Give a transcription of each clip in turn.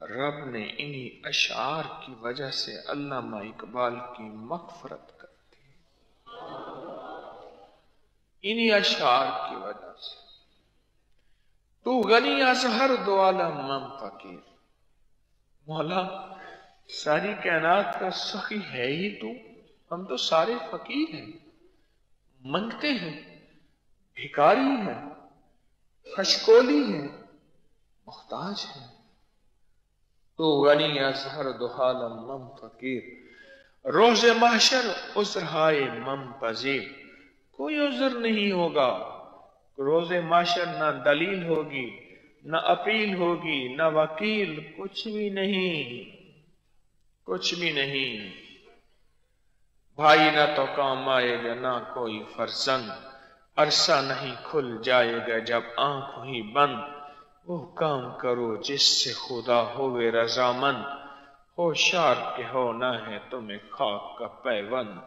رب نے انہی اشعار کی وجہ سے علامہ اقبال کی مغفرت کر دی، انہی اشعار کی وجہ سے۔ تو غنی از ہر دو عالم من فقیر، مولا ساری کائنات کا سخی ہے ہی تو، ہم تو سارے فقیر ہیں، منگتے ہیں، بھکاری ہیں، خشکولی ہیں، محتاج ہیں۔ تو غنی از ہر دو عالم من فقیر، روز محشر عذر ہائے من پذیر، کوئی عذر نہیں ہوگا روز محشر، نہ دلیل ہوگی، نہ اپیل ہوگی، نہ وکیل، کچھ بھی نہیں، کچھ بھی نہیں۔ بھائی نہ تو کام آئے گا، نہ کوئی فرزند، عرصہ نہیں کھل جائے گا جب آنکھ ہوئی بند۔ وہ کام کرو جس سے خدا ہوئے رضامند، ہوشیار کہ ہونا ہے تمہیں خاک کا پیوند،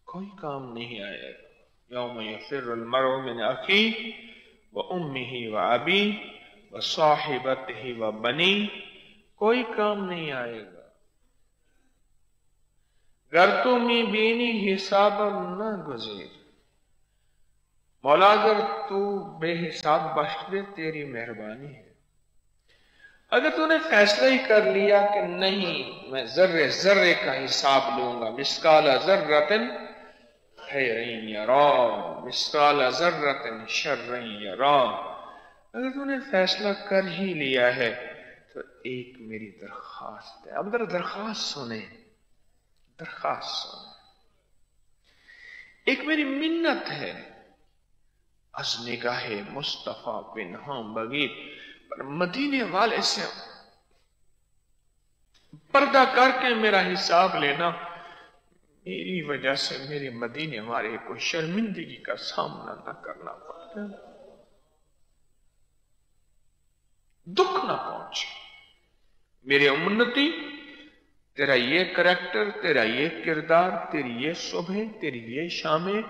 کوئی کام نہیں آئے گا۔ یوم یفر المرء من اخیہ وامہ وابیہ وصاحبتہ وبنیہ، کوئی کام نہیں آئے گا۔ گر تو می بینی حسابم نہ گزیر، مولا اگر تو بے حساب بخش دے تیری مہربانی ہے۔ اگر تو نے فیصلہ ہی کر لیا کہ نہیں میں ذرے ذرے کا حساب لوں گا، مثقال ذرۃ خیر یرا مثقال ذرۃ شر یرا، اگر تو نے فیصلہ کر ہی لیا ہے تو ایک میری درخواست ہے۔ اب ذرا درخواست سنیں، درخواست سنیں، ایک میری منت ہے، از نگاہ مصطفیٰ پنہاں بغیر، پر مدینے والے سے پردہ کر کے میرا حساب لینا، میری وجہ سے میرے مدینے والے کو شرمندگی کا سامنا نہ کرنا پڑے، دکھ نہ پہنچے۔ میرے امتی تیرا یہ کریکٹر، تیرا یہ کردار، تیری یہ صبح، تیری یہ شامیں،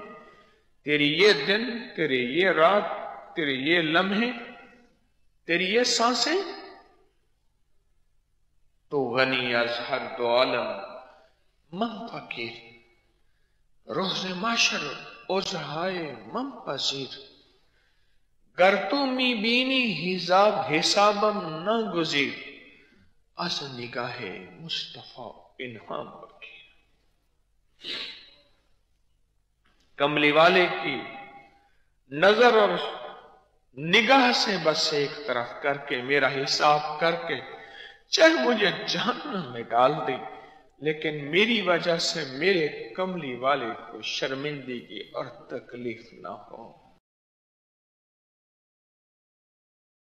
تیری یہ دن، تیری یہ رات، تیری یہ لمحے، تیری یہ سانسیں، تو غنی از ہر دو عالم من فقیر، روز محشر عذرہائے من پذیر، گر تو می بینی حسابم نہ گزیر، از نگاہ مصطفیٰ پنہاں بغیر۔ کملی والے کی نظر اور نگاہ سے بس ایک طرف کر کے میرا حساب کر کے چاہے مجھے جہنم میں ڈال دے، لیکن میری وجہ سے میرے کملی والے کو شرمندگی اور تکلیف نہ ہو۔